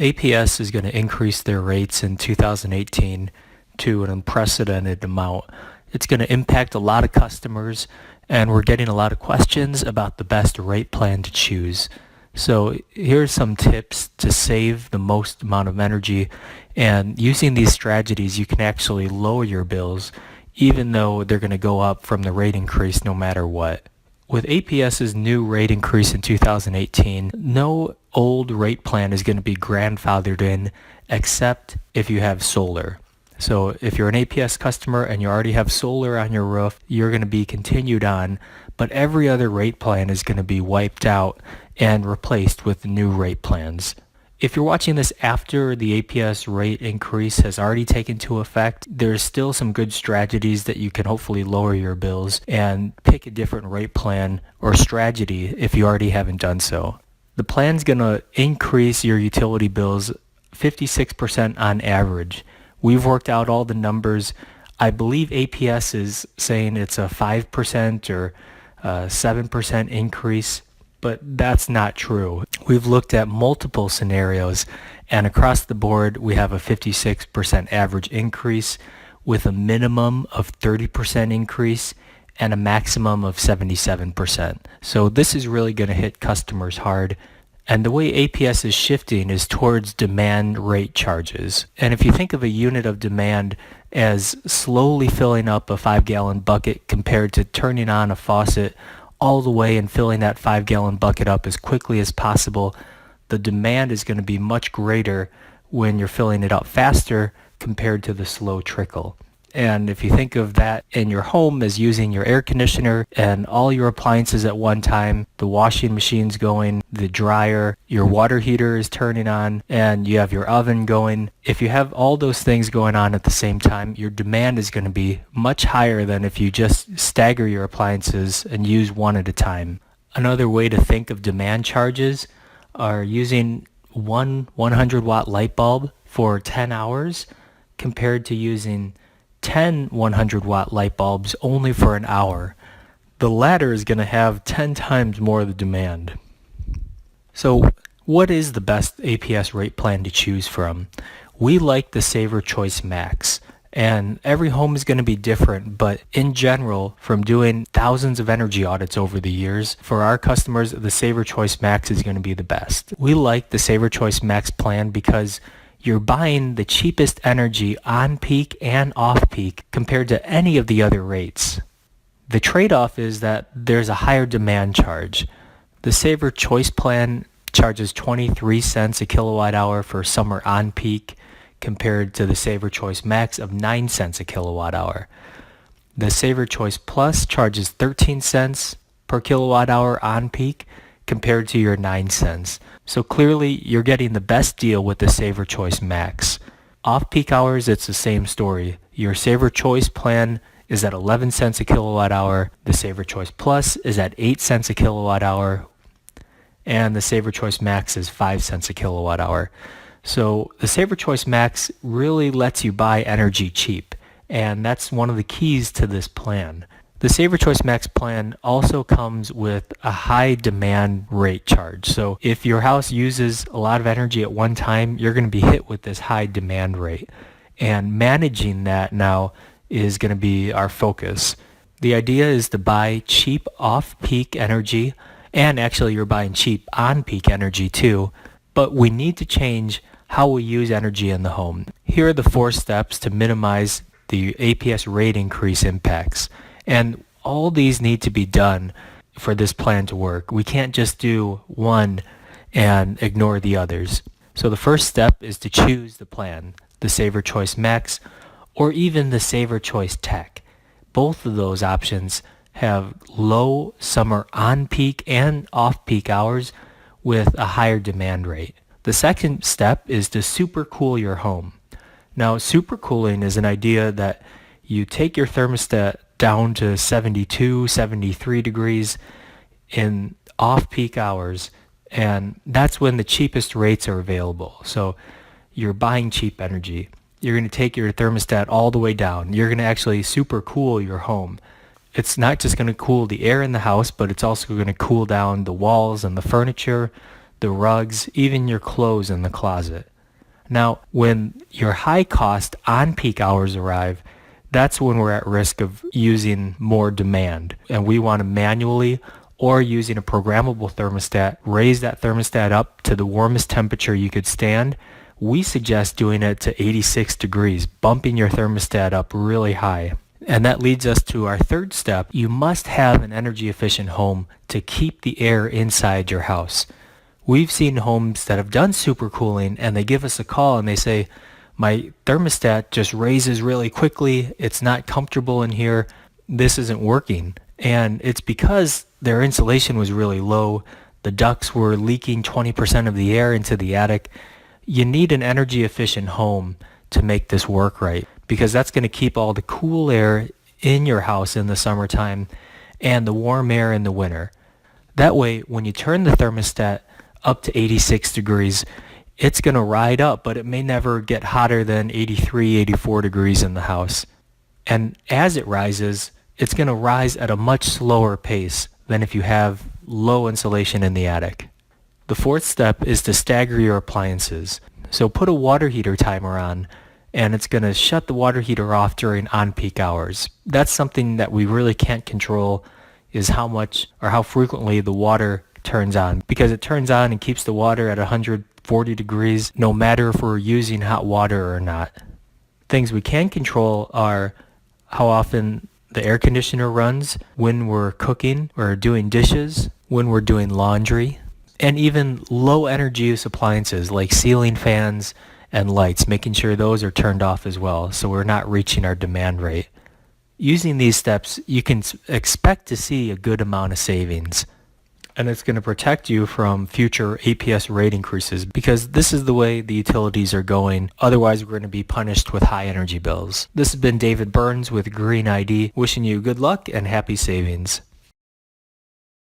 APS is going to increase their rates in 2018 to an unprecedented amount. It's going to impact a lot of customers, and we're getting a lot of questions about the best rate plan to choose. So here's some tips to save the most amount of energy, and using these strategies you can actually lower your bills even though they're going to go up from the rate increase no matter what. With APS's new rate increase in 2018, no old rate plan is going to be grandfathered in except if you have solar. So if you're an APS customer and you already have solar on your roof, you're going to be continued on, but every other rate plan is going to be wiped out and replaced with new rate plans. If you're watching this after the APS rate increase has already taken into effect, there's still some good strategies that you can hopefully lower your bills and pick a different rate plan or strategy if you already haven't done so. The plan's going to increase your utility bills 56% on average. We've worked out all the numbers. I believe APS is saying it's a 5% or 7% increase, but that's not true. We've looked at multiple scenarios, and across the board, we have a 56% average increase with a minimum of 30% increase and a maximum of 77%. So this is really going to hit customers hard. And the way APS is shifting is towards demand rate charges. And if you think of a unit of demand as slowly filling up a 5-gallon bucket compared to turning on a faucet all the way and filling that 5-gallon bucket up as quickly as possible, the demand is going to be much greater when you're filling it up faster compared to the slow trickle. And if you think of that in your home as using your air conditioner and all your appliances at one time, the washing machine's going, the dryer, your water heater is turning on, and you have your oven going. If you have all those things going on at the same time, your demand is going to be much higher than if you just stagger your appliances and use one at a time. Another way to think of demand charges are using one 100-watt light bulb for 10 hours compared to using 10 100-watt light bulbs only for an hour. The latter is going to have 10 times more of the demand. So what is the best APS rate plan to choose from? We like the Saver Choice Max, and every home is going to be different, but in general, from doing thousands of energy audits over the years, for our customers, the Saver Choice Max is going to be the best. We like the Saver Choice Max plan because you're buying the cheapest energy on peak and off peak compared to any of the other rates. The trade-off is that there's a higher demand charge. The Saver Choice plan charges 23 cents a kilowatt hour for summer on peak compared to the Saver Choice Max of 9 cents a kilowatt hour. The Saver Choice Plus charges 13 cents per kilowatt hour on peak compared to your 9 cents. So clearly, you're getting the best deal with the Saver Choice Max. Off-peak hours, it's the same story. Your Saver Choice plan is at 11 cents a kilowatt hour. The Saver Choice Plus is at 8 cents a kilowatt hour. And the Saver Choice Max is 5 cents a kilowatt hour. So the Saver Choice Max really lets you buy energy cheap. And that's one of the keys to this plan. The Saver Choice Max plan also comes with a high demand rate charge. So if your house uses a lot of energy at one time, you're going to be hit with this high demand rate. And managing that now is going to be our focus. The idea is to buy cheap off-peak energy, and actually you're buying cheap on-peak energy too, but we need to change how we use energy in the home. Here are the 4 steps to minimize the APS rate increase impacts. And all these need to be done for this plan to work. We can't just do one and ignore the others. So the first step is to choose the plan, the Saver Choice Max, or even the Saver Choice Tech. Both of those options have low summer on-peak and off-peak hours with a higher demand rate. The second step is to supercool your home. Now, supercooling is an idea that you take your thermostat down to 72, 73 degrees in off-peak hours, and that's when the cheapest rates are available. So you're buying cheap energy. You're going to take your thermostat all the way down. You're going to actually supercool your home. It's not just going to cool the air in the house, but it's also going to cool down the walls and the furniture, the rugs, even your clothes in the closet. Now, when your high cost on-peak hours arrive, that's when we're at risk of using more demand. And we want to manually or using a programmable thermostat, raise that thermostat up to the warmest temperature you could stand. We suggest doing it to 86 degrees, bumping your thermostat up really high. And that leads us to our third step. You must have an energy efficient home to keep the air inside your house. We've seen homes that have done supercooling and they give us a call and they say, my thermostat just raises really quickly. It's not comfortable in here. This isn't working. And it's because their insulation was really low. The ducts were leaking 20% of the air into the attic. You need an energy efficient home to make this work right, because that's going to keep all the cool air in your house in the summertime and the warm air in the winter. That way, when you turn the thermostat up to 86 degrees, it's going to ride up, but it may never get hotter than 83, 84 degrees in the house. And as it rises, it's going to rise at a much slower pace than if you have low insulation in the attic. The fourth step is to stagger your appliances. So put a water heater timer on, and it's going to shut the water heater off during on-peak hours. That's something that we really can't control, is how much or how frequently the water turns on, because it turns on and keeps the water at 140 degrees no matter if we're using hot water or not. Things we can control are how often the air conditioner runs, when we're cooking or doing dishes, when we're doing laundry, and even low energy use appliances like ceiling fans and lights, making sure those are turned off as well so we're not reaching our demand rate. Using these steps, you can expect to see a good amount of savings. And it's going to protect you from future APS rate increases, because this is the way the utilities are going. Otherwise, we're going to be punished with high energy bills. This has been David Burns with Green ID, wishing you good luck and happy savings.